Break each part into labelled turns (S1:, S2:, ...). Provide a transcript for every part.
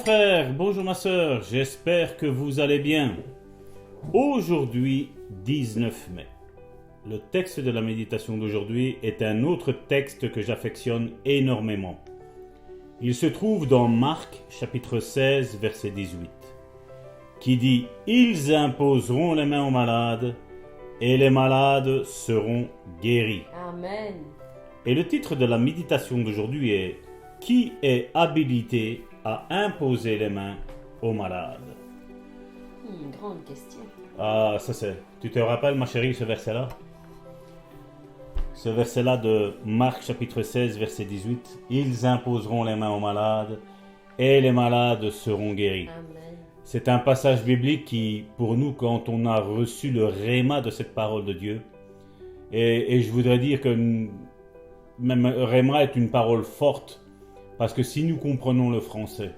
S1: frère, bonjour ma sœur, j'espère que vous allez bien. Aujourd'hui, 19 mai. Le texte de la méditation d'aujourd'hui est un autre texte que j'affectionne énormément. Il se trouve dans Marc, chapitre 16, verset 18, qui dit « Ils imposeront les mains aux malades, et les malades seront guéris. »
S2: Amen.
S1: Et le titre de la méditation d'aujourd'hui est « Qui est habilité à imposer les mains aux malades ?»
S2: Une grande question.
S1: Ah, ça c'est... Tu te rappelles, ma chérie, ce verset-là? Ce verset-là de Marc chapitre 16, verset 18. « Ils imposeront les mains aux malades, et les malades seront guéris. »
S2: Amen.
S1: C'est un passage biblique qui, pour nous, quand on a reçu le réma de cette parole de Dieu, et je voudrais dire que même réma est une parole forte, parce que si nous comprenons le français,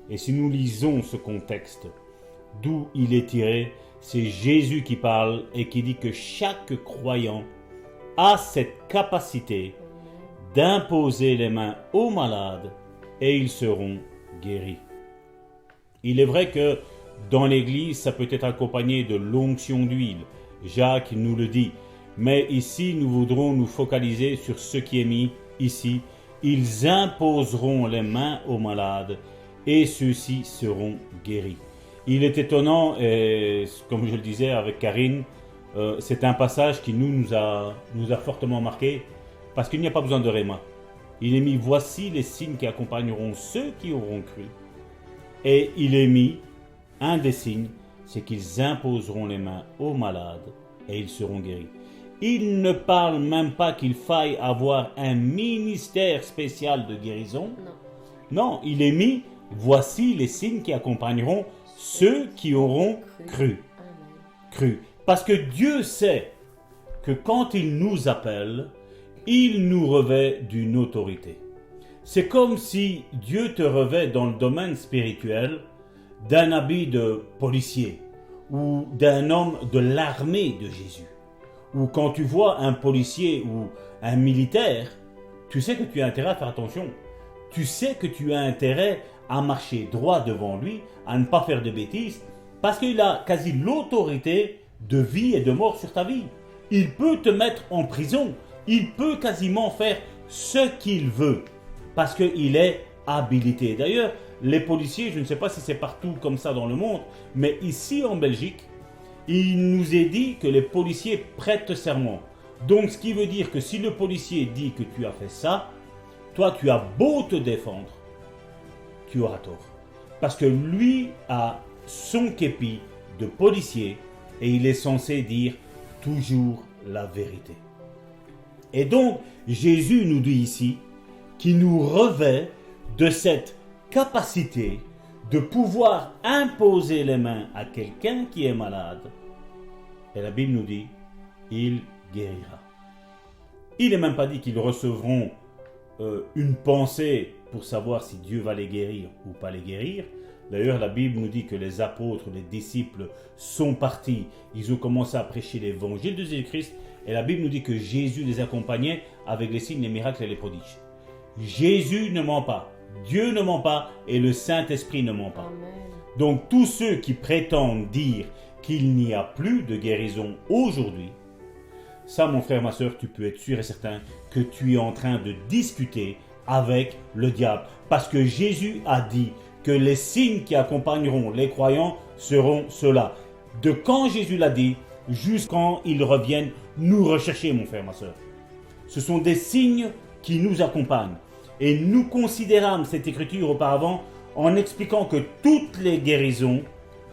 S1: et si nous lisons ce contexte, d'où il est tiré, c'est Jésus qui parle et qui dit que chaque croyant a cette capacité d'imposer les mains aux malades et ils seront guéris. Il est vrai que dans l'Église, ça peut être accompagné de l'onction d'huile. Jacques nous le dit. Mais ici, nous voudrons nous focaliser sur ce qui est mis ici. Ils imposeront les mains aux malades et ceux-ci seront guéris. Il est étonnant, et comme je le disais avec Karine, c'est un passage qui nous a fortement marqué parce qu'il n'y a pas besoin de réma. Il est mis « Voici les signes qui accompagneront ceux qui auront cru ». Et il est mis un des signes, c'est qu'ils imposeront les mains aux malades et ils seront guéris. Il ne parle même pas qu'il faille avoir un ministère spécial de guérison. Non, il est mis « Voici les signes qui accompagneront ceux qui auront cru. » Cru. Parce que Dieu sait que quand il nous appelle, il nous revêt d'une autorité. C'est comme si Dieu te revêt dans le domaine spirituel d'un habit de policier ou d'un homme de l'armée de Jésus. Ou quand tu vois un policier ou un militaire, tu sais que tu as intérêt à faire attention. Tu sais que tu as intérêt à marcher droit devant lui, à ne pas faire de bêtises, parce qu'il a quasi l'autorité de vie et de mort sur ta vie. Il peut te mettre en prison, il peut quasiment faire ce qu'il veut, parce qu'il est habilité. D'ailleurs, les policiers, je ne sais pas si c'est partout comme ça dans le monde, mais ici en Belgique, il nous est dit que les policiers prêtent serment. Donc, ce qui veut dire que si le policier dit que tu as fait ça, toi, tu as beau te défendre, tu auras tort. Parce que lui a son képi de policier et il est censé dire toujours la vérité. Et donc, Jésus nous dit ici qu'il nous revêt de cette capacité de pouvoir imposer les mains à quelqu'un qui est malade. Et la Bible nous dit, il guérira. Il n'est même pas dit qu'ils recevront une pensée pour savoir si Dieu va les guérir ou pas les guérir. D'ailleurs, la Bible nous dit que les apôtres, les disciples sont partis. Ils ont commencé à prêcher l'évangile de Jésus-Christ. Et la Bible nous dit que Jésus les accompagnait avec les signes, les miracles et les prodiges. Jésus ne ment pas. Dieu ne ment pas et le Saint-Esprit ne ment pas.
S2: Amen.
S1: Donc tous ceux qui prétendent dire qu'il n'y a plus de guérison aujourd'hui, ça mon frère, ma soeur, tu peux être sûr et certain que tu es en train de discuter avec le diable. Parce que Jésus a dit que les signes qui accompagneront les croyants seront ceux-là. De quand Jésus l'a dit, jusqu'à ils reviennent nous rechercher, mon frère, ma soeur. Ce sont des signes qui nous accompagnent. Et nous considérâmes cette écriture auparavant en expliquant que toutes les guérisons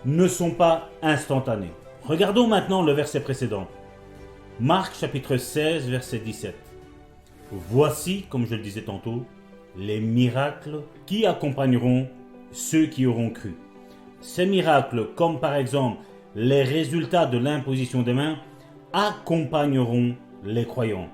S1: ne sont pas instantanées. Regardons maintenant le verset précédent. Marc chapitre 16, verset 17. Voici, comme je le disais tantôt, les miracles qui accompagneront ceux qui auront cru. Ces miracles, comme par exemple les résultats de l'imposition des mains, accompagneront les croyants.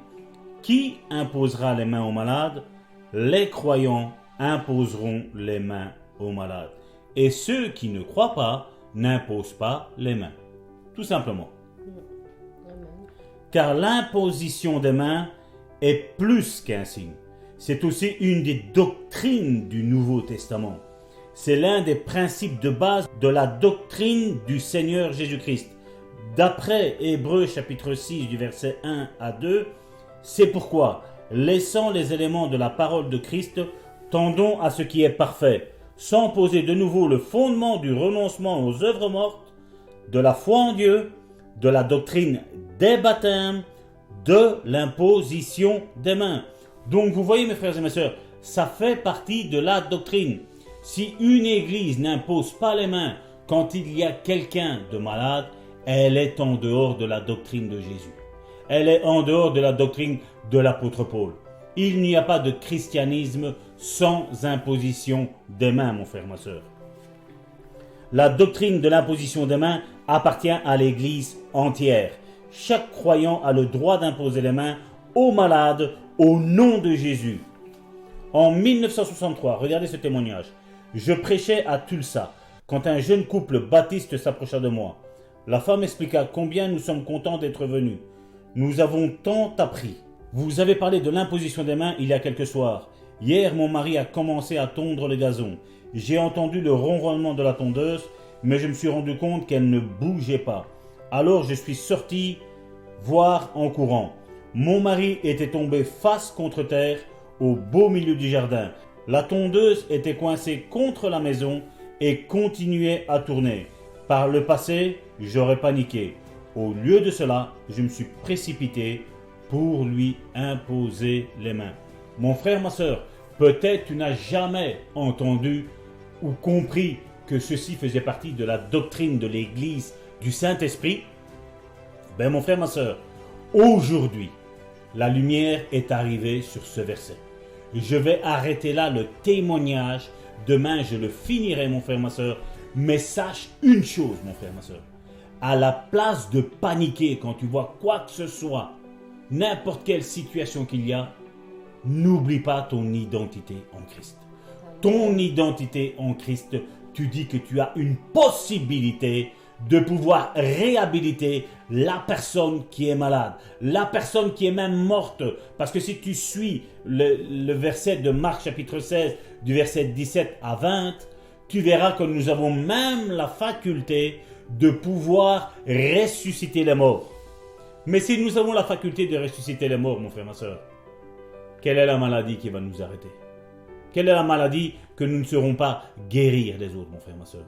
S1: Qui imposera les mains aux malades? Les croyants imposeront les mains aux malades. Et ceux qui ne croient pas n'imposent pas les mains. Tout simplement.
S2: Amen.
S1: Car l'imposition des mains est plus qu'un signe. C'est aussi une des doctrines du Nouveau Testament. c'est l'un des principes de base de la doctrine du Seigneur Jésus-Christ. D'après Hébreux chapitre 6 du verset 1 à 2, c'est pourquoi, laissant les éléments de la parole de Christ, tendons à ce qui est parfait, sans poser de nouveau le fondement du renoncement aux œuvres mortes, de la foi en Dieu, de la doctrine des baptêmes, de l'imposition des mains. Donc vous voyez mes frères et mes sœurs, ça fait partie de la doctrine. Si une église n'impose pas les mains quand il y a quelqu'un de malade, elle est en dehors de la doctrine de Jésus. Elle est en dehors de la doctrine de l'apôtre Paul. Il n'y a pas de christianisme sans imposition des mains, mon frère, ma sœur. La doctrine de l'imposition des mains appartient à l'église entière. Chaque croyant a le droit d'imposer les mains aux malades au nom de Jésus. En 1963, regardez ce témoignage. Je prêchais à Tulsa quand un jeune couple baptiste s'approcha de moi. La femme expliqua combien nous sommes contents d'être venus. Nous avons tant appris. Vous avez parlé de l'imposition des mains il y a quelques soirs. Hier, mon mari a commencé à tondre le gazon. J'ai entendu le ronronnement de la tondeuse, mais je me suis rendu compte qu'elle ne bougeait pas. Alors je suis sorti voir en courant. Mon mari était tombé face contre terre au beau milieu du jardin. La tondeuse était coincée contre la maison et continuait à tourner. Par le passé, j'aurais paniqué. Au lieu de cela, je me suis précipité pour lui imposer les mains. Mon frère, ma sœur, peut-être tu n'as jamais entendu ou compris que ceci faisait partie de la doctrine de l'Église du Saint-Esprit. Ben mon frère, ma sœur, aujourd'hui, la lumière est arrivée sur ce verset. Je vais arrêter là le témoignage. Demain, je le finirai, mon frère, ma sœur. Mais sache une chose, mon frère, ma sœur. À la place de paniquer quand tu vois quoi que ce soit, n'importe quelle situation qu'il y a, n'oublie pas ton identité en Christ. Ton identité en Christ, tu dis que tu as une possibilité de pouvoir réhabiliter la personne qui est malade, la personne qui est même morte. Parce que si tu suis le verset de Marc chapitre 16, du verset 17 à 20, tu verras que nous avons même la faculté de pouvoir ressusciter les morts. Mais si nous avons la faculté de ressusciter les morts, mon frère, ma soeur, quelle est la maladie qui va nous arrêter? Quelle est la maladie que nous ne serons pas guérir les autres, mon frère, ma soeur?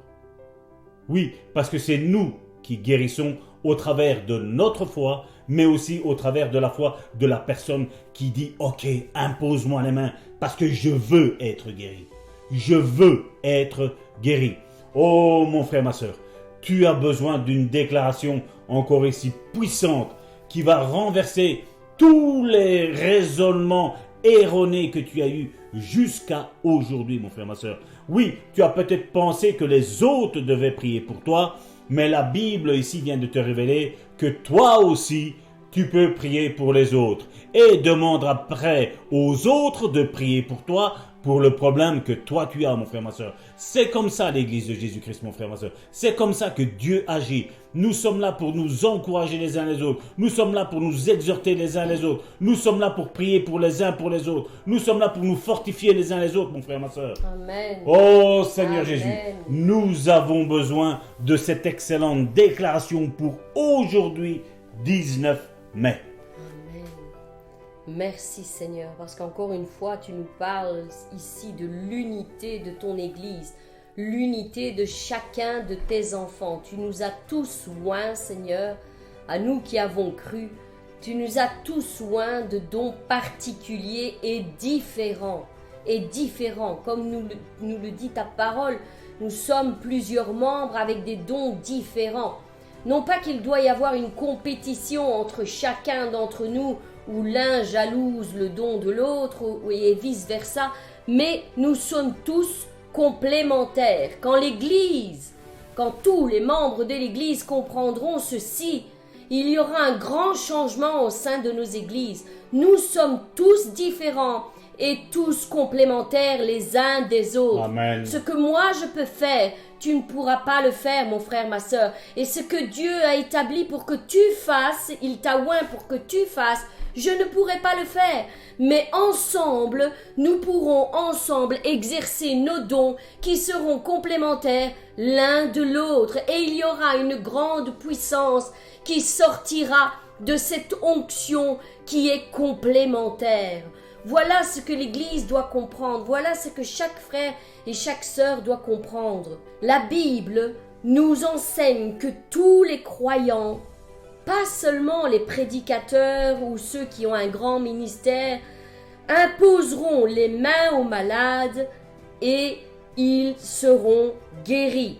S1: Oui, parce que c'est nous qui guérissons au travers de notre foi, mais aussi au travers de la foi de la personne qui dit « Ok, impose-moi les mains parce que je veux être guéri. Je veux être guéri. » Oh, mon frère, ma soeur, tu as besoin d'une déclaration encore ici puissante qui va renverser tous les raisonnements erronés que tu as eus jusqu'à aujourd'hui, mon frère, ma soeur. Oui, tu as peut-être pensé que les autres devaient prier pour toi, mais la Bible ici vient de te révéler que toi aussi, tu peux prier pour les autres. Et demande après aux autres de prier pour toi, pour le problème que toi tu as, mon frère, ma soeur. C'est comme ça l'église de Jésus-Christ, mon frère, ma soeur. C'est comme ça que Dieu agit. Nous sommes là pour nous encourager les uns les autres. Nous sommes là pour nous exhorter les uns les autres. Nous sommes là pour prier pour les uns pour les autres. Nous sommes là pour nous fortifier les uns les autres, mon frère, ma soeur.
S2: Amen.
S1: Oh Seigneur
S2: Amen.
S1: Jésus, nous avons besoin de cette excellente déclaration pour aujourd'hui, 19 mai.
S2: Amen. Merci Seigneur, parce qu'encore une fois, tu nous parles ici de l'unité de ton Église, l'unité de chacun de tes enfants. Tu nous as tous oints, Seigneur, à nous qui avons cru. Tu nous as tous oints de dons particuliers et différents. Comme nous le dit ta parole, nous sommes plusieurs membres avec des dons différents. Non pas qu'il doit y avoir une compétition entre chacun d'entre nous, où l'un jalouse le don de l'autre et vice-versa, mais nous sommes tous complémentaires. Quand tous les membres de l'Église comprendront ceci, il y aura un grand changement au sein de nos églises. Nous sommes tous différents et tous complémentaires les uns des autres.
S1: Amen.
S2: Ce que moi je peux faire, tu ne pourras pas le faire, mon frère, ma sœur. Et ce que Dieu a établi pour que tu fasses, il t'a oint pour que tu fasses, je ne pourrai pas le faire. Mais ensemble, nous pourrons ensemble exercer nos dons qui seront complémentaires l'un de l'autre. Et il y aura une grande puissance qui sortira de cette onction qui est complémentaire. Voilà ce que l'Église doit comprendre. Voilà ce que chaque frère et chaque sœur doit comprendre. La Bible nous enseigne que tous les croyants, pas seulement les prédicateurs ou ceux qui ont un grand ministère, imposeront les mains aux malades et ils seront guéris.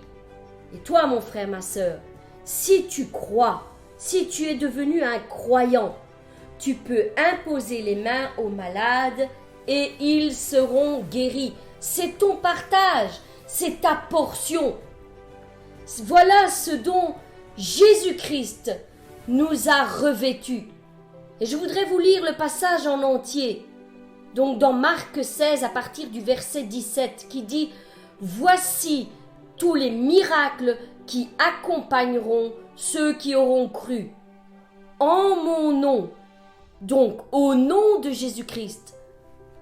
S2: Et toi, mon frère, ma sœur, si tu crois, si tu es devenu un croyant, tu peux imposer les mains aux malades et ils seront guéris. C'est ton partage, c'est ta portion. Voilà ce dont Jésus-Christ nous a revêtus. Et je voudrais vous lire le passage en entier. Donc dans Marc 16 à partir du verset 17 qui dit « Voici tous les miracles qui accompagneront ceux qui auront cru. En mon nom, donc au nom de Jésus-Christ. »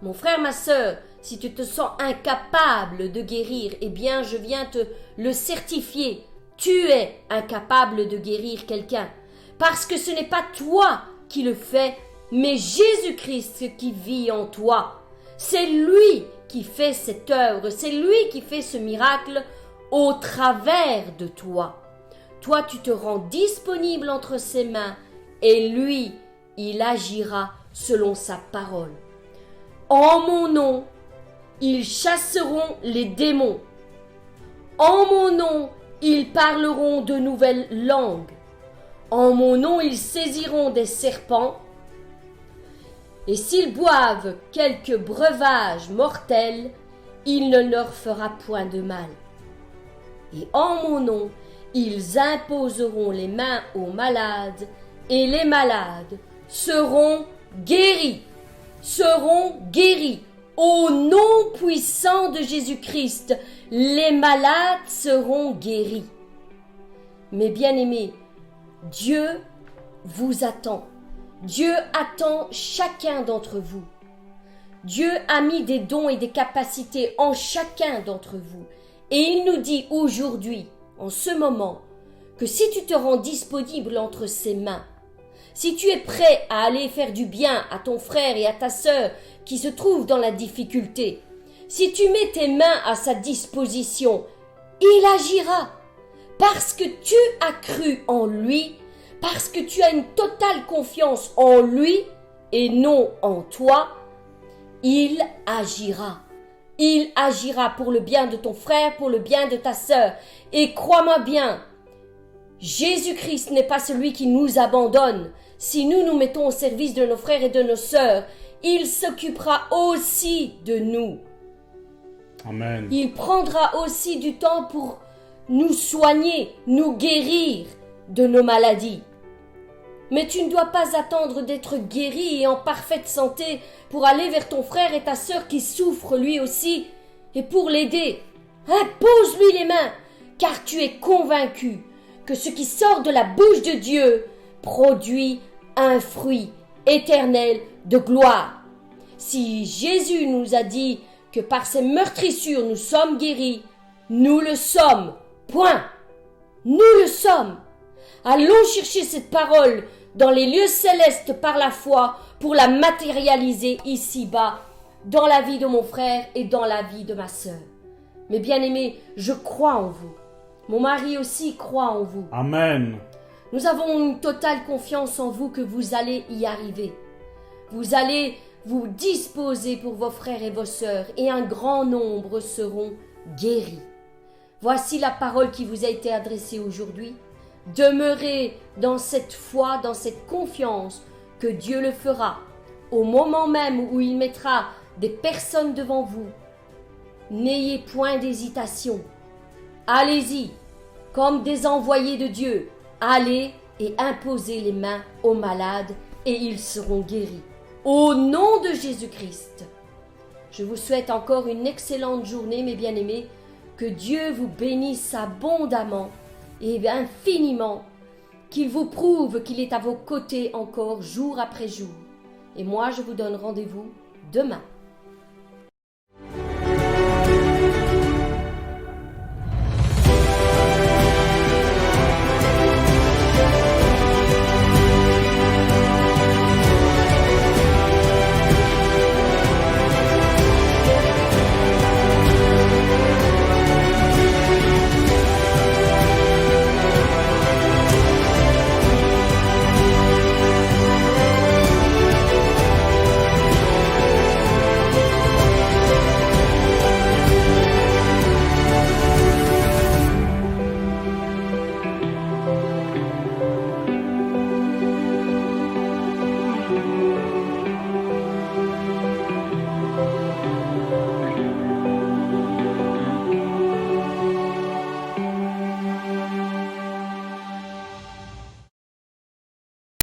S2: Mon frère, ma sœur, si tu te sens incapable de guérir, eh bien je viens te le certifier. Tu es incapable de guérir quelqu'un. Parce que ce n'est pas toi qui le fais, mais Jésus-Christ qui vit en toi. C'est lui qui fait cette œuvre, c'est lui qui fait ce miracle au travers de toi. Toi, tu te rends disponible entre ses mains et lui, il agira selon sa parole. En mon nom, ils chasseront les démons. En mon nom, ils parleront de nouvelles langues. En mon nom, ils saisiront des serpents. Et s'ils boivent quelque breuvage mortel, il ne leur fera point de mal. Et en mon nom, ils imposeront les mains aux malades, et les malades seront guéris. Seront guéris. Au nom puissant de Jésus-Christ, les malades seront guéris. Mes bien-aimés, Dieu vous attend. Dieu attend chacun d'entre vous. Dieu a mis des dons et des capacités en chacun d'entre vous. Et il nous dit aujourd'hui, en ce moment, que si tu te rends disponible entre ses mains, si tu es prêt à aller faire du bien à ton frère et à ta sœur qui se trouvent dans la difficulté, si tu mets tes mains à sa disposition, il agira. Parce que tu as cru en lui, parce que tu as une totale confiance en lui et non en toi, il agira. Il agira pour le bien de ton frère, pour le bien de ta sœur. Et crois-moi bien, Jésus-Christ n'est pas celui qui nous abandonne. Si nous nous mettons au service de nos frères et de nos sœurs, il s'occupera aussi de nous.
S1: Amen.
S2: Il prendra aussi du temps pour nous soigner, nous guérir de nos maladies. Mais tu ne dois pas attendre d'être guéri et en parfaite santé pour aller vers ton frère et ta sœur qui souffrent lui aussi et pour l'aider. Impose-lui les mains, car tu es convaincu que ce qui sort de la bouche de Dieu produit un fruit éternel de gloire. Si Jésus nous a dit que par ses meurtrissures nous sommes guéris, nous le sommes. Point. Nous le sommes. Allons chercher cette parole dans les lieux célestes par la foi pour la matérialiser ici-bas dans la vie de mon frère et dans la vie de ma sœur. Mes bien-aimés, je crois en vous. Mon mari aussi croit en vous.
S1: Amen.
S2: Nous avons une totale confiance en vous que vous allez y arriver. Vous allez vous disposer pour vos frères et vos sœurs et un grand nombre seront guéris. Voici la parole qui vous a été adressée aujourd'hui. Demeurez dans cette foi, dans cette confiance que Dieu le fera. Au moment même où il mettra des personnes devant vous, n'ayez point d'hésitation. Allez-y, comme des envoyés de Dieu. Allez et imposez les mains aux malades et ils seront guéris. Au nom de Jésus-Christ. Je vous souhaite encore une excellente journée, mes bien-aimés. Que Dieu vous bénisse abondamment et infiniment, qu'il vous prouve qu'il est à vos côtés encore jour après jour. Et moi, je vous donne rendez-vous demain.